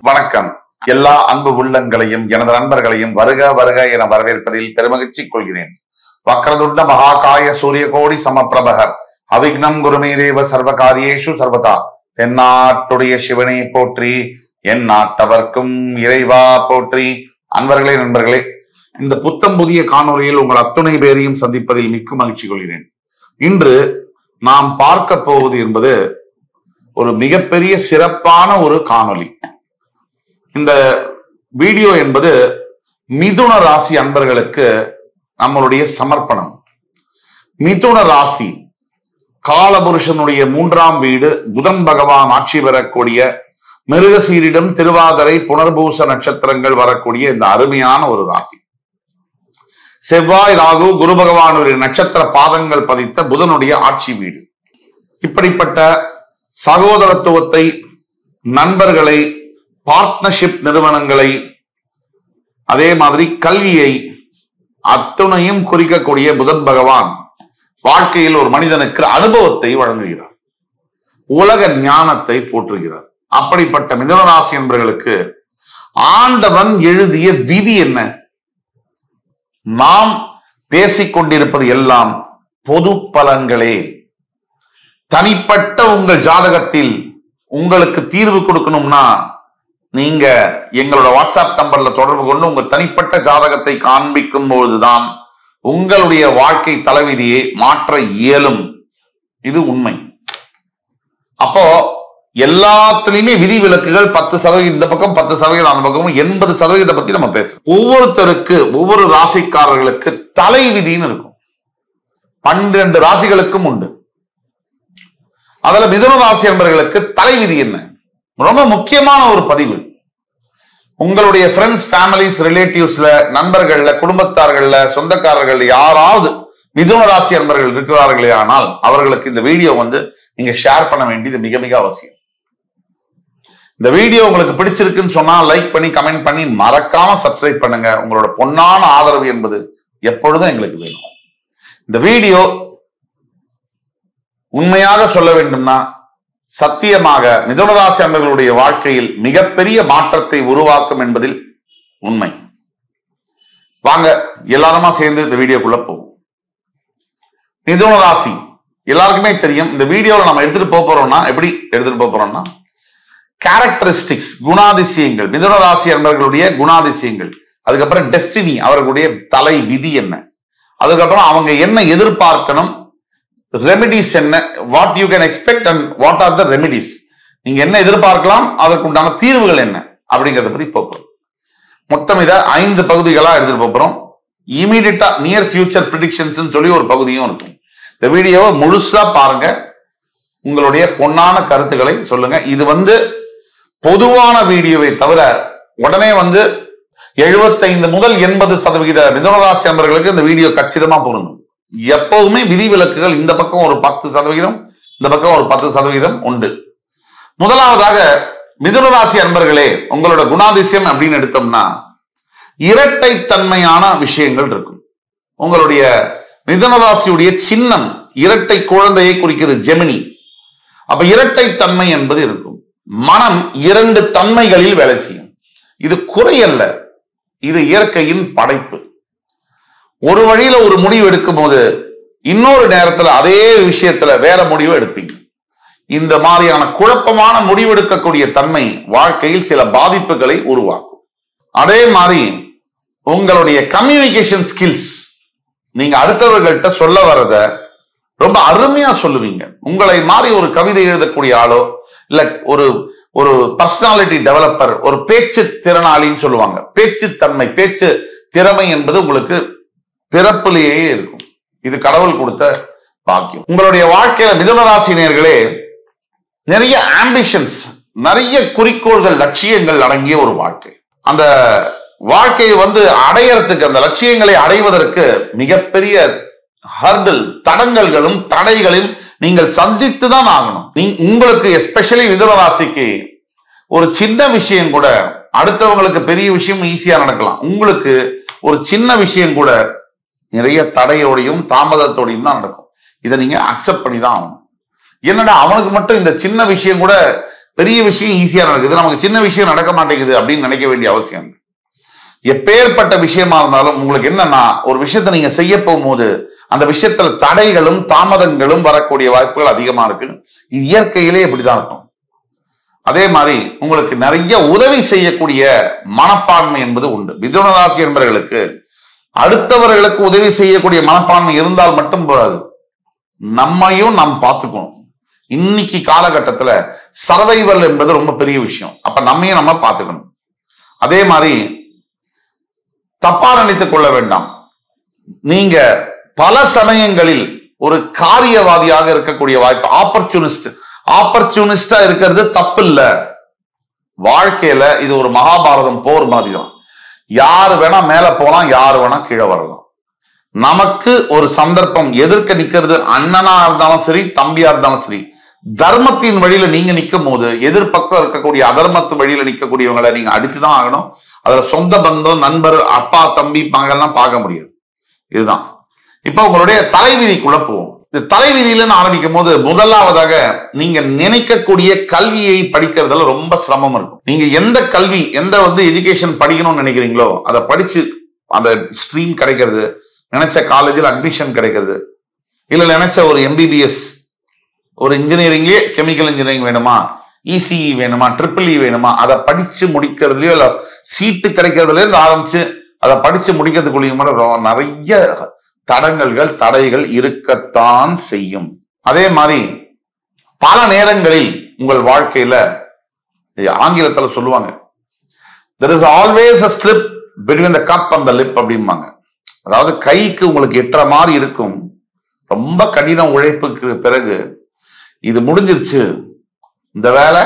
வணக்கம். எல்லா அன்பு உள்ளங்களையும் எனது நண்பர்களையும் வருக வருக என வரவேற்பதில் பெருமகிழ்ச்சி கொள்கிறேன். வக்ரதுண்ட மகாகாய சூரியகோடி சமப்பிரபக அவிக்னம் குருமே தேவ சர்வகாரியேஷு சர்வதா. தென்னாட்டுடைய சிவனை போற்றி, என் நாட்டவர்க்கும் இறைவா போற்றி. அன்பர்களே, நண்பர்களே, இந்த புத்தம் புதிய காணொலியில் உங்கள் அத்துணை பேரையும் சந்திப்பதில் மிக்க மகிழ்ச்சி கொள்கிறேன். இன்று நாம் பார்க்க போவது என்பது ஒரு மிகப்பெரிய சிறப்பான ஒரு காணொலி. இந்த வீடியோ என்பது மிதுன ராசி அன்பர்களுக்கு நம்மளுடைய சமர்ப்பணம். மிதுன ராசி காலபுருஷனுடைய 3ஆம் வீடு, புதன் பகவான் ஆட்சி பெறக்கூடிய மிருகசீரிடம், திருவாதிரை, புனர்பூச நட்சத்திரங்கள் வரக்கூடிய இந்த அருமையான ஒரு ராசி. செவ்வாய், ராகு, குரு பகவானுடைய நட்சத்திர பாதங்கள் பதித்த புதனுடைய ஆட்சி வீடு. இப்படிப்பட்ட சகோதரத்துவத்தை, நண்பர்களை, பார்ட்னர்ஷிப் நிறுவனங்களை, அதே மாதிரி கல்வியை அத்துணையும் குறிக்கக்கூடிய புதன் பகவான் வாழ்க்கையில் ஒரு மனிதனுக்கு அனுபவத்தை வழங்குகிறார், உலக ஞானத்தை போற்றுகிறார். அப்படிப்பட்ட மிதுன ராசி என்பவர்களுக்கு ஆண்டவன் எழுதிய விதி என்ன? நாம் பேசிக்கொண்டிருப்பது எல்லாம் பொது பலன்களே. தனிப்பட்ட உங்கள் ஜாதகத்தில் உங்களுக்கு தீர்வு கொடுக்கணும்னா நீங்க எங்களோட வாட்ஸ்அப் நம்பர்ல தொடர்பு கொண்டு உங்க தனிப்பட்ட ஜாதகத்தை காண்பிக்கும் பொழுதுதான் உங்களுடைய வாழ்க்கை தலைவிதியை மாற்ற இயலும். இது உண்மை. அப்போ எல்லாத்துலயுமே விதி விலக்குகள் 10% இந்த பக்கம், 10% அந்த பக்கம், 80% பத்தி நம்ம பேசுறோம். ஒவ்வொருத்தருக்கு, ஒவ்வொரு ராசிக்காரர்களுக்கு தலை விதின்னு இருக்கும். 12 ராசிகளுக்கும் உண்டு. அதுல மிதுன ராசி என்பவர்களுக்கு தலைவிதி என்ன? ரொம்ப முக்கியமான ஒரு பதிவு. உங்களுடைய ஃப்ரெண்ட்ஸ், ஃபேமிலிஸ், ரிலேட்டிவ்ஸ்ல, நண்பர்கள்ல, குடும்பத்தார்கள்ல, சொந்தக்காரர்கள் யாராவது மிதுன ராசி என்பவர்கள் இருக்கிறார்களே ஆனால் அவர்களுக்கு இந்த வீடியோ நீங்க ஷேர் பண்ண வேண்டியது மிக மிக அவசியம். இந்த வீடியோ உங்களுக்கு பிடிச்சிருக்குன்னு சொன்னா லைக் பண்ணி, கமெண்ட் பண்ணி, மறக்காம சப்ஸ்கிரைப் பண்ணுங்க. உங்களோட பொன்னான ஆதரவு என்பது எப்பொழுதும் எங்களுக்கு வேணும். இந்த வீடியோ உண்மையாக சொல்ல வேண்டும்னா சத்தியமாக மிதுன ராசி அன்பர்களுடைய வாழ்க்கையில் மிகப்பெரிய மாற்றத்தை உருவாக்கும் என்பதில் உண்மை. வாங்க எல்லாருமா சேர்ந்து இந்த வீடியோக்குள்ள போவோம். மிதுன ராசி எல்லாருக்குமே தெரியும். இந்த வீடியோவில் நம்ம எடுத்துட்டு போறோம்னா எப்படி எடுத்துட்டு போறோம்னா கேரக்டரிஸ்டிக்ஸ், குணாதிசயங்கள், மிதுன ராசி அன்பர்களுடைய குணாதிசயங்கள், அதுக்கப்புறம் டெஸ்டினி, அவர்களுடைய தலை விதி என்ன, அதுக்கப்புறம் அவங்க என்ன எதிர்பார்க்கணும், ரெமிடிஸ் என்ன, what you can expect and what are the remedies, நீங்க என்ன எதிர்பார்க்கலாம், அதற்கு உண்டான தீர்வுகள் என்ன அப்படிங்கறத பத்தி போறோம். மொத்தம் இதை 5 பகுதிகளா எடுத்துட்டு போறோம். இமீடியட்டா நியர் ஃபியூச்சர் ப்ரிடிக்ஷன்ஸ் சொல்லி ஒரு பகுதியும் இருக்கும். இந்த வீடியோவை முழுசா பாருங்க. உங்களுடைய பொன்னான கருத்துக்களை சொல்லுங்க. இது பொதுவான வீடியோவை தவிர உடனே 75 முதல் 80% மிதுன ராசி நண்பர்களுக்கு இந்த வீடியோ கச்சிதமா பொருந்தும். எப்பவுமே விதிவிலக்குகள் இந்த பக்கம் ஒரு 10%, இந்த பக்கம் ஒரு 10% உண்டு. முதலாவதாக மிதுன ராசி அன்பர்களே, உங்களோட குணாதிசயம் அப்படின்னு எடுத்தோம்னா இரட்டைத்தன்மையான விஷயங்கள் இருக்கும். உங்களுடைய மிதுன ராசியுடைய சின்னம் இரட்டை குழந்தையை குறிக்கிறது, ஜெமினி. அப்ப இரட்டைத்தன்மை என்பது இருக்கும். மனம் 2 தன்மைகளில் வேலை செய்யும். இது குறையல்ல, இது இயற்கையின் படைப்பு. ஒரு வழியில ஒரு முடிவு எடுக்கும் போது இன்னொரு நேரத்துல அதே விஷயத்துல வேற முடிவு எடுப்பீங்க. இந்த மாதிரியான குழப்பமான முடிவெடுக்கக்கூடிய தன்மை வாழ்க்கையில் சில பாதிப்புகளை உருவாக்கும். அதே மாதிரி உங்களுடைய கம்யூனிகேஷன் ஸ்கில்ஸ், நீங்க அடுத்தவர்கள்ட்ட சொல்ல வரத ரொம்ப அருமையா சொல்லுவீங்க. உங்களை மாதிரி ஒரு கவிதை எழுதக்கூடிய ஆளோ, இல்ல ஒரு பர்சனாலிட்டி டெவலப்பர், ஒரு பேச்சு திறனாளின்னு சொல்லுவாங்க. பேச்சு தன்மை, பேச்சு திறமை என்பது உங்களுக்கு பிறப்பிலேயே இருக்கும். இது கடவுள் கொடுத்த பாக்கியம். உங்களுடைய வாழ்க்கையில மிதுன ராசினியர்களே நிறைய ஆம்பிஷன்ஸ், நிறைய குறிக்கோள்கள், லட்சியங்கள் அடங்கிய ஒரு வாழ்க்கை. அந்த வாழ்க்கையை அடையறதுக்கு, அந்த லட்சியங்களை அடைவதற்கு மிகப்பெரிய ஹர்டில், தடங்கல்களும் தடைகளையும் நீங்கள் சந்தித்து தான் ஆகணும். உங்களுக்கு எஸ்பெஷலி மிதுன ராசிக்கு ஒரு சின்ன விஷயம் கூட அடுத்தவங்களுக்கு பெரிய விஷயம் ஈஸியா நடக்கலாம். உங்களுக்கு ஒரு சின்ன விஷயம் கூட நிறைய தடையோடையும் தாமதத்தோடையும் தான் நடக்கும். இதை நீங்க அக்செப்ட் பண்ணி தான் ஆகணும். என்னடா அவனுக்கு மட்டும் இந்த சின்ன விஷயம் கூட பெரிய விஷயம் ஈஸியா நடக்குது, நமக்கு சின்ன விஷயம் நடக்க மாட்டேங்குது அப்படின்னு நினைக்க வேண்டிய அவசியம். எப்பேற்பட்ட விஷயமா இருந்தாலும் உங்களுக்கு என்னன்னா, ஒரு விஷயத்தை நீங்க செய்ய போகும்போது அந்த விஷயத்துல தடைகளும் தாமதங்களும் வரக்கூடிய வாய்ப்புகள் அதிகமா இருக்கு. இது இயற்கையிலே இப்படிதான் இருக்கும். அதே மாதிரி உங்களுக்கு நிறைய உதவி செய்யக்கூடிய மனப்பான்மை என்பது உண்டு. மிதுன ராசி என்பவர்களுக்கு அடுத்தவர்களுக்கு உதவி செய்யக்கூடிய மனப்பான்மை இருந்தால் மட்டும் போராது, நம்மையும் நாம் பார்த்துக்கணும். இன்னைக்கு காலகட்டத்துல சர்வைவல் என்பது ரொம்ப பெரிய விஷயம். அப்ப நம்மையும் நம்ம பார்த்துக்கணும். அதே மாதிரி தப்பா நினைத்துக் கொள்ள வேண்டாம். நீங்க பல சமயங்களில் ஒரு காரியவாதியாக இருக்கக்கூடிய வாய்ப்பு, ஆப்பர்ச்சுனிஸ்டா இருக்கிறது தப்பு இல்ல. வாழ்க்கையில இது ஒரு மகாபாரதம் போர் மாதிரி தான். யாரு வேணா மேல போலாம், யாரு வேணா கீழே வரலாம். நமக்கு ஒரு சந்தர்ப்பம் எதிர்க்க நிக்கிறது, அண்ணனா இருந்தாலும் சரி தம்பியா இருந்தாலும் சரி, தர்மத்தின் வழியில நீங்க நிற்கும் போது எதிர்பக்கம் இருக்கக்கூடிய அதர்மத்து வழியில நிற்கக்கூடியவங்களை நீங்க அடிச்சுதான் ஆகணும். அதுல சொந்த பந்தம், நண்பர், அப்பா தம்பி மகள்லாம் பார்க்க முடியாது. இதுதான். இப்ப உங்களுடைய தலைவிதிக்குள்ள போவோம். இந்த தலைவிதியில ஆரம்பிக்கும் போது முதலாவதாக நீங்க நினைக்கக்கூடிய கல்வியை படிக்கிறதுல ரொம்ப சிரமம் இருக்கும். நீங்க எந்த கல்வி, எந்த எஜுகேஷன் படிக்கணும்னு நினைக்கிறீங்களோ அதை படிச்சு அந்த ஸ்ட்ரீம் கிடைக்கிறது, நினைச்ச காலேஜில் அட்மிஷன் கிடைக்கிறது, இல்ல நினைச்ச ஒரு MBBS, ஒரு இன்ஜினியரிங்லயே கெமிக்கல் இன்ஜினியரிங் வேணுமா, ECE வேணுமா, EEE வேணுமா, அதை படிச்சு முடிக்கிறதுலயோ இல்ல சீட்டு கிடைக்கிறதுல இருந்து ஆரம்பிச்சு அதை படிச்சு முடிக்கிறதுக்குள்ளேயும் நிறைய தடைகள் இருக்கத்தான் செய்யும். அதே மாதிரி பல நேரங்களில் உங்கள் வாழ்க்கையில ஆங்கிலத்துல சொல்லுவாங்க, there is always a slip between the cup and the lip அப்படிம்பாங்க. அதாவது கைக்கு உங்களுக்கு எட்டுற மாதிரி இருக்கும், ரொம்ப கடின உழைப்புக்கு பிறகு இது முடிஞ்சிருச்சு, இந்த வேலை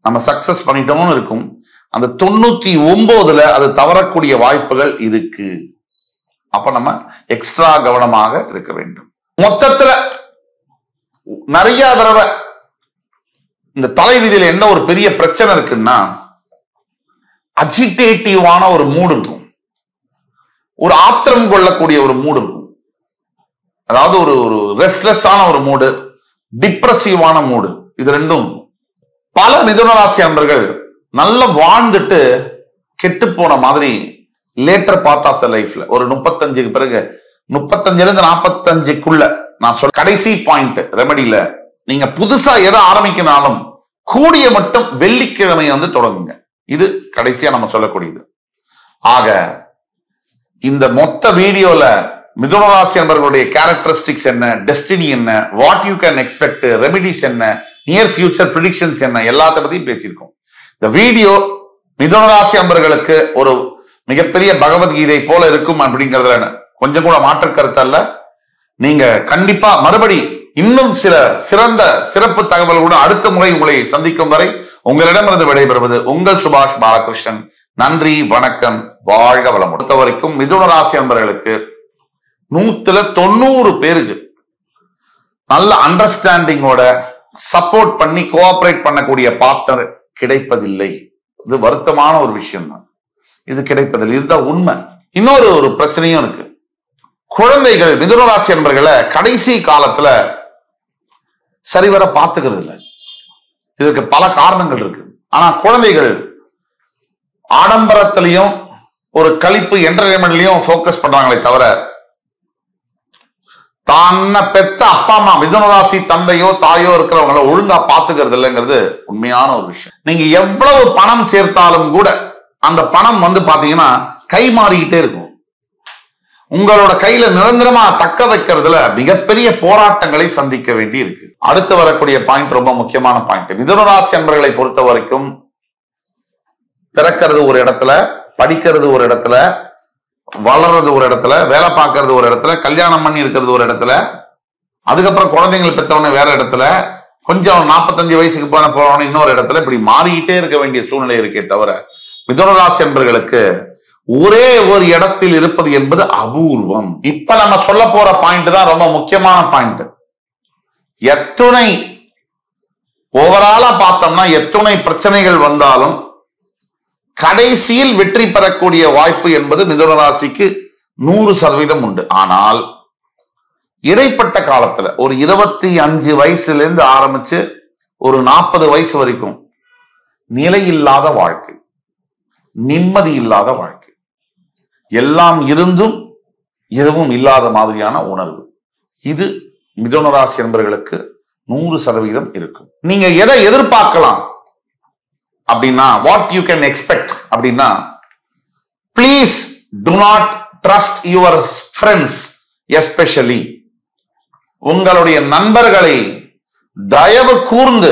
நம்ம சக்சஸ் பண்ணிட்டோம்னு இருக்கும். அந்த 99ல அது தவறக்கூடிய வாய்ப்புகள் இருக்கு. அப்ப நம்ம எக்ஸ்ட்ரா கவனமாக இருக்க வேண்டும். மொத்தத்துல நிறைய தடவை இந்த தலைவிதியில என்ன ஒரு பெரிய பிரச்சனை இருக்குன்னா, அஜிடேட்டிவான ஒரு மூடு இருக்கும், ஒரு ஆத்திரம் கொள்ளக்கூடிய ஒரு மூடு இருக்கும். அதாவது ஒரு ரெஸ்ட்லெஸ்ஸான ஒரு மூடு, டிப்ரெசிவான மூடு. இது ரெண்டும் பல மிதுன ராசி அன்பர்கள் நல்லா வாழ்ந்துட்டு கெட்டு போன மாதிரி லேட்டர் பார்ட் ஆஃப் த லைஃப்ல ஒரு 35க்கு பிறகு, 35ல இருந்து 45க்குள்ள நான் சொல்ல கடைசி பாயிண்ட் ரெமடியில நீங்க புதுசா எதை ஆரம்பிக்கனாலும் கூடிய மட்டும் வெள்ளிக்கிழமை தொடங்குங்க. இது கடைசியா நம்ம சொல்லக்கூடியது. ஆக இந்த மொத்த வீடியோல மிதுன ராசி என்பவர்களுடைய கேரக்டரிஸ்டிக்ஸ் என்ன, டெஸ்டினி என்ன, what you can expect, remedies என்ன, நியர் ஃபியூச்சர் ப்ரிடிக்ஷன்ஸ் என்ன, எல்லாத்த பத்தியும் பேசியிருக்கோம். இந்த வீடியோ மிதுன ராசி என்பவர்களுக்கு ஒரு மிகப்பெரிய பகவத்கீதை போல இருக்கும் அப்படிங்கிறதுல கொஞ்சம் கூட மாற்று கருத்து அல்ல. நீங்க கண்டிப்பா மறுபடி இன்னும் சில சிறந்த சிறப்பு தகவல்களுடன் அடுத்த முறை உங்களை சந்திக்கும் வரை உங்களிடமிருந்து விடைபெறுவது உங்கள் சுபாஷ் பாலகிருஷ்ணன். நன்றி, வணக்கம், வாழ்க வளம். பொறுத்த வரைக்கும் மிதுன ராசி என்பவர்களுக்கு 100ல 90 பேருக்கு நல்ல அண்டர்ஸ்டாண்டிங்கோட சப்போர்ட் பண்ணி கோஆபரேட் பண்ணக்கூடிய பார்ட்னர் கிடைப்பதில்லை. இது வருத்தமான ஒரு விஷயம் தான். இது கிடைப்பதில்லை, இதுதான் உண்மை. இன்னொரு ஒரு பிரச்சனையும் இருக்கு. குழந்தைகள் மிதுன ராசி என்பவர்களை கடைசி காலத்துல சரிவர பார்த்துக்கிறது இல்லை. இதற்கு பல காரணங்கள் இருக்கு. ஆனா குழந்தைகள் ஆடம்பரத்திலையும் ஒரு கழிப்பு என்டர்டைன்மெண்ட்லயும் போக்கஸ் பண்றாங்களே தவிர தன்னை பெத்த அப்பா அம்மா மிதுன ராசி தந்தையோ தாயோ இருக்கிறவங்கள ஒழுங்கா பாத்துக்கிறது இல்லைங்கிறது உண்மையான ஒரு விஷயம். நீங்க எவ்வளவு பணம் சேர்த்தாலும் கூட அந்த பணம் பாத்தீங்கன்னா கை மாறிக்கிட்டே இருக்கும். உங்களோட கையில நிரந்தரமா தக்க வைக்கிறதுல மிகப்பெரிய போராட்டங்களை சந்திக்க வேண்டி இருக்கு. அடுத்து வரக்கூடிய பாயிண்ட் ரொம்ப முக்கியமான பாயிண்ட். மிதுன ராசி என்பவர்களை பொறுத்த வரைக்கும் பிறக்கிறது ஒரு இடத்துல, படிக்கிறது ஒரு இடத்துல, வளர்றது ஒரு இடத்துல, வேலை பார்க்கறது ஒரு இடத்துல, கல்யாணம் பண்ணி இருக்கிறது ஒரு இடத்துல, அதுக்கப்புறம் குழந்தைகள் பெற்றவன வேற இடத்துல, கொஞ்சம் 45 வயசுக்கு போறவன இன்னொரு இடத்துல, இப்படி மாறிக்கிட்டே இருக்க வேண்டிய சூழ்நிலை இருக்கே தவிர மிதுன ராசி என்பவர்களுக்கு ஒரே ஒரு இடத்தில் இருப்பது என்பது அபூர்வம். இப்ப நம்ம சொல்ல போற பாயிண்ட் தான் ரொம்ப முக்கியமான பாயிண்ட். எத்துணை ஓவராலா பார்த்தோம்னா எத்துணை பிரச்சனைகள் வந்தாலும் கடைசியில் வெற்றி பெறக்கூடிய வாய்ப்பு என்பது மிதுன ராசிக்கு 100% உண்டு. ஆனால் இடைப்பட்ட காலத்துல ஒரு 25 வயசுல இருந்து ஆரம்பிச்சு ஒரு 40 வயசு வரைக்கும் நிலையில்லாத வாழ்க்கை, நிம்மதி இல்லாத வாழ்க்கை, எல்லாம் இருந்தும் எதுவும் இல்லாத மாதிரியான உணர்வு. இது மிதுன ராசி என்பவர்களுக்கு 100% இருக்கும். நீங்க எதை எதிர்பார்க்கலாம் அப்படின்னா, வாட் யூ கேன் எக்ஸ்பெக்ட் அப்படின்னா, please to not trust your friends, especially உங்களுடைய நண்பர்களை தயவு கூர்ந்து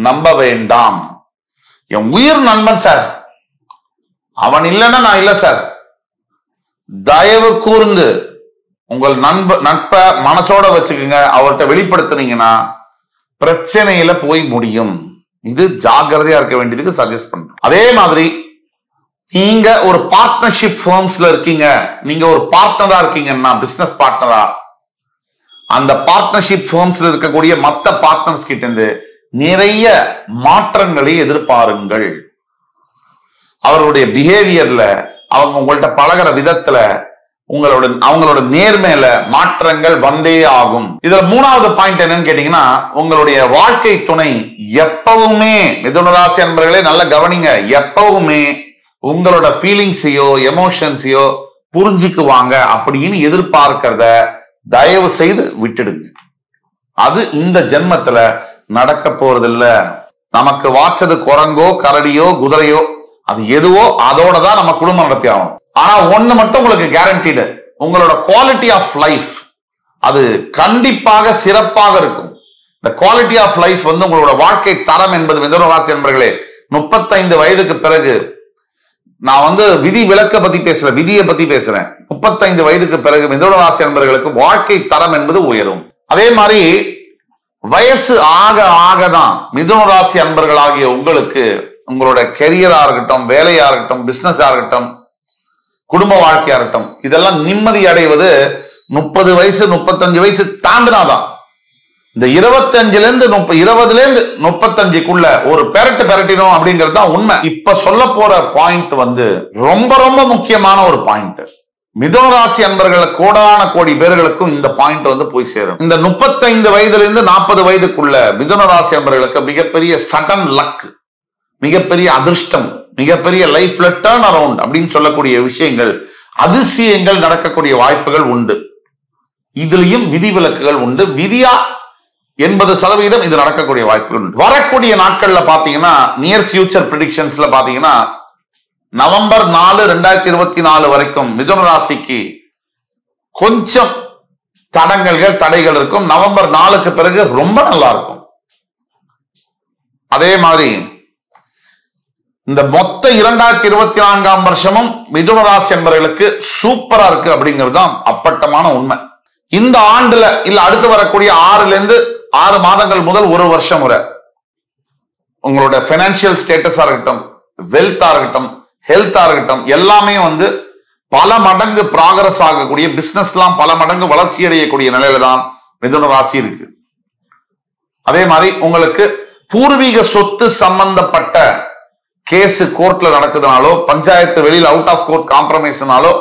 நம்ப வேண்டாம். என் உயிர் நண்பன் சார், அவன் இல்லைன்னா நான் இல்லை சார். தயவு கூர்ந்து உங்கள் நட்பை மனசோட வச்சுக்கோங்க. அவர்கிட்ட வெளிப்படுத்தினீங்கன்னா பிரச்சனையில போய் முடியும். இது ஜாக்கிரதையா இருக்க வேண்டியதுக்கு சஜஸ்ட் பண்றேன். அதே மாதிரி நீங்க ஒரு பார்ட்னர்ஷிப் ஃபர்ம்ஸ்ல இருக்கீங்க, நீங்க ஒரு பார்ட்னரா இருக்கீங்கன்னா, பிசினஸ் பார்ட்னரா, அந்த பார்ட்னர்ஷிப் ஃபர்ம்ஸ்ல இருக்கக்கூடிய மற்ற பார்ட்னர்ஸ் கிட்ட இருந்து நிறைய மாற்றங்களை எதிர்பாருங்கள். அவருடைய பிஹேவியர்ல, அவங்க உங்கள்கிட்ட பழகிற விதத்துல, அவங்களோட நேர்மையில மாற்றங்கள் வந்தே ஆகும். இதுல 3வது பாயிண்ட் என்னன்னு கேட்டீங்கன்னா, உங்களுடைய வாழ்க்கை துணை எப்பவுமே, மிதுன ராசி அன்பர்களே நல்லா கவனிங்க, எப்பவுமே உங்களோட ஃபீலிங்ஸையோ எமோஷன்ஸையோ புரிஞ்சுக்குவாங்க அப்படின்னு எதிர்பார்க்கிறத தயவு செய்து விட்டுடுங்க. அது இந்த ஜென்மத்துல நடக்க போறது இல்ல. நமக்கு வாச்சது குரங்கோ கரடியோ குதிரையோ, அது எதுவோ அதோட தான் நம்ம குடும்பம் நடத்தி ஆகணும். ஆனா ஒண்ணு மட்டும் உங்களுக்கு கேரண்டீடு, உங்களோட குவாலிட்டி ஆஃப் லைஃப் அது கண்டிப்பாக சிறப்பாக இருக்கும். இந்த குவாலிட்டி ஆஃப் லைஃப் உங்களோட வாழ்க்கை தரம் என்பது மிதுன ராசி என்பர்களே 35 வயதுக்கு பிறகு, நான் விதி விலக்க பத்தி பேசுறேன், விதியை பத்தி பேசுறேன். 35 வயதுக்கு பிறகு மிதுன ராசி என்பவர்களுக்கு வாழ்க்கை தரம் என்பது உயரும். அதே மாதிரி வயசு ஆக ஆகதான் மிதுன ராசி அன்பர்களாகிய உங்களுக்கு உங்களோட கெரியரா இருக்கட்டும், வேலையா இருக்கட்டும், பிசினஸா இருக்கட்டும், குடும்ப வாழ்க்கையா இருக்கட்டும், இதெல்லாம் நிம்மதி அடைவது 30 வயசு 35 வயசு தாண்டினாதான். இந்த 20 இருந்து 35க்குள்ள ஒரு பெரட்டினோம் அப்படிங்கிறது தான் உண்மை. இப்ப சொல்ல போற பாயிண்ட் ரொம்ப ரொம்ப முக்கியமான ஒரு பாயிண்ட். மிதுன ராசி அன்பர்கள் கோடான கோடி பேர்களுக்கும் இந்த பாயிண்ட் போய் சேரும். இந்த 35 வயதுல இருந்து 40 வயதுக்குள்ள மிதுன ராசி அன்பர்களுக்கு மிகப்பெரிய சடன் லக், மிகப்பெரிய அதிர்ஷ்டம், மிகப்பெரிய லைஃப்ல டர்ன் அரவுண்ட் அப்படின்னு சொல்லக்கூடிய விஷயங்கள், அதிசயங்கள் நடக்கக்கூடிய வாய்ப்புகள் உண்டு. இதுலயும் விதிவிலக்குகள் உண்டு. விதியா 80% இது நடக்கக்கூடிய வாய்ப்புகள் உண்டு. வரக்கூடிய நாட்கள்ல பாத்தீங்கன்னா, நியர் ஃபியூச்சர் ப்ரெடிக்ஷன்ஸ்ல பாத்தீங்கன்னா, நவம்பர் 4, 2024 வரைக்கும் மிதுன ராசிக்கு கொஞ்சம் தடைகள் இருக்கும். நவம்பர் 4க்கு பிறகு ரொம்ப நல்லா இருக்கும். அதே மாதிரி இந்த மொத்த 2024 வருஷமும் மிதுன ராசி என்பவர்களுக்கு சூப்பரா இருக்கு அப்படிங்கிறது தான் அப்பட்டமான உண்மை. இந்த ஆண்டுல இல்ல அடுத்து வரக்கூடிய 6 மாதங்கள் முதல் 1 வருஷம் வரை உங்களோட பைனான்சியல் ஸ்டேட்டஸா இருக்கட்டும், வெல்த்தா இருக்கட்டும், ஹெல்த்தா இருக்கட்டும், எல்லாமே பல மடங்கு ப்ராகிரஸ் ஆகக்கூடிய, பிசினஸ் எல்லாம் பல மடங்கு வளர்ச்சி அடையக்கூடிய நிலையில தான் மிதுன ராசி இருக்கு. அதே மாதிரி உங்களுக்கு பூர்வீக சொத்து சம்பந்தப்பட்ட கேஸ் கோர்ட்ல நடக்குதுனாலோ, பஞ்சாயத்து வெளியில அவுட் ஆஃப் கோர்ட் காம்ப்ரமைஸ்னாலோ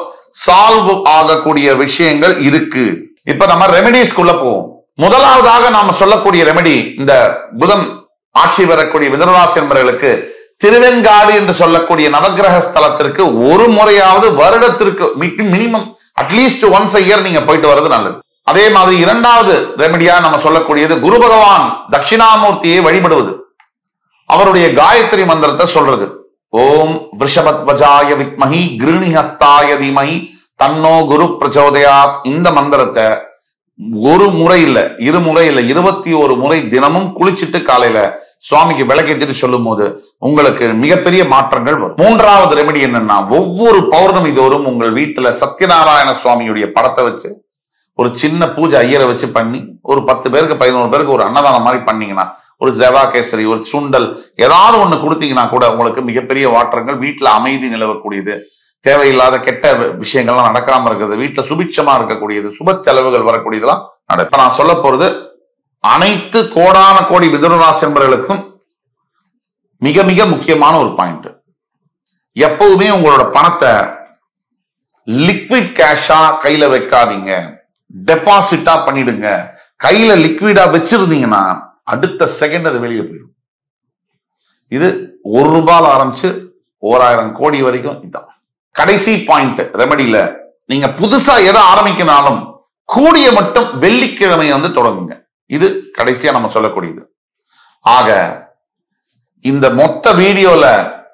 சால்வ் ஆகக்கூடிய விஷயங்கள் இருக்கு. இப்ப நம்ம ரெமெடிஸ்குள்ள போவோம். முதலாவதாக நாம சொல்லக்கூடிய ரெமெடி, இந்த புதன் ஆட்சி பெறக்கூடிய மிதுன ராசி என்பவர்களுக்கு திருவெண்காடு என்று சொல்லக்கூடிய நவகிரக ஸ்தலத்திற்கு ஒரு முறையாவது வருடத்திற்கு minimum at least once a year நீங்க போயிட்டு வர்றது நல்லது. அதே மாதிரி 2வது ரெமெடியா நம்ம சொல்லக்கூடியது, குரு பகவான் தட்சிணாமூர்த்தியை வழிபடுவது, அவருடைய காயத்ரி மந்திரத்தை சொல்றது. ஓம் விருஷபத்வஜாய வித்மஹி கிருணிஹஸ்தாய தீமஹி தன்னோ குரு பிரச்சோதயாத். இந்த மந்திரத்தை ஒரு முறை இல்ல, 2 முறை இல்ல, 21 முறை தினமும் குளிச்சுட்டு காலையில சுவாமிக்கு விளக்கேற்றிட்டு சொல்லும் போது உங்களுக்கு மிகப்பெரிய மாற்றங்கள் வரும். 3வது ரெமெடி என்னன்னா, ஒவ்வொரு பௌர்ணமி தோறும் உங்கள் வீட்டுல சத்யநாராயண சுவாமியுடைய படத்தை வச்சு ஒரு சின்ன பூஜை ஐயரை வச்சு பண்ணி ஒரு 10 பேருக்கு 11 பேருக்கு ஒரு அன்னதானம் மாதிரி பண்ணீங்கன்னா, ஒரு ஜெவா கேசரி, ஒரு சுண்டல், ஏதாவது ஒண்ணு கொடுத்தீங்கன்னா கூட உங்களுக்கு மிகப்பெரிய மாற்றங்கள், வீட்டுல அமைதி நிலவக்கூடியது, தேவையில்லாத கெட்ட விஷயங்கள்லாம் நடக்காம இருக்கிறது, வீட்டுல சுபிட்சமா இருக்கக்கூடியது, சுப செலவுகள் வரக்கூடியதெல்லாம் நடக்கும். நான் சொல்ல போறது அனைத்து கோடான கோடி மிதுன ராசி என்பவர்களுக்கும் மிக மிக முக்கியமான ஒரு பாயிண்ட். எப்பவுமே உங்களோட பணத்தை லிக்விட் கேஷா கையில வைக்காதீங்க, டெபாசிட்டா பண்ணிடுங்க. கையில லிக்விடா வச்சிருந்தீங்கன்னா அடுத்த செகண்ட் அது வெளியே போயிடும். இது ₹1 ஆரம்பிச்சு 1000 கோடி வரைக்கும். இதான் கடைசி பாயிண்ட். ரெமடியில நீங்க புதுசா எதை ஆரம்பிக்கனாலும் கூடிய மட்டும் வெள்ளிக்கிழமை தொடங்குங்க. இது கடைசியா நம்ம சொல்லக்கூடியது. ஆக இந்த மொத்த வீடியோல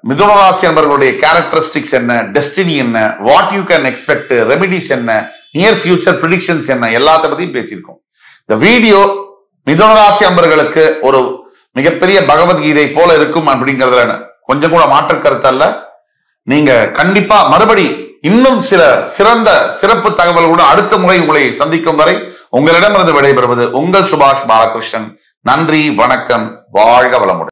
மிதுன ராசி நண்பர்களுடைய கேரக்டரிஸ்டிக்ஸ் என்ன, டெஸ்டினி என்ன, what you can expect, remedies என்ன, நியர் ஃபியூச்சர் ப்ரிடிக்ஷன்ஸ் என்ன, எல்லாத்த பத்தியும் பேசியிருக்கோம். இந்த வீடியோ மிதுன ராசி நண்பர்களுக்கு ஒரு மிகப்பெரிய பகவத்கீதை போல இருக்கும் அப்படிங்கிறதுல கொஞ்சம் கூட மாற்று கருத்தல்ல. நீங்க கண்டிப்பா மறுபடி இன்னும் சில சிறந்த சிறப்பு தகவல்களுடன் அடுத்த முறை உங்களை சந்திக்கும் வரை உங்களிடமிருந்து விடைபெறுவது உங்கள் சுபாஷ் பாலகிருஷ்ணன். நன்றி, வணக்கம், வாழ்க வளமுடன்.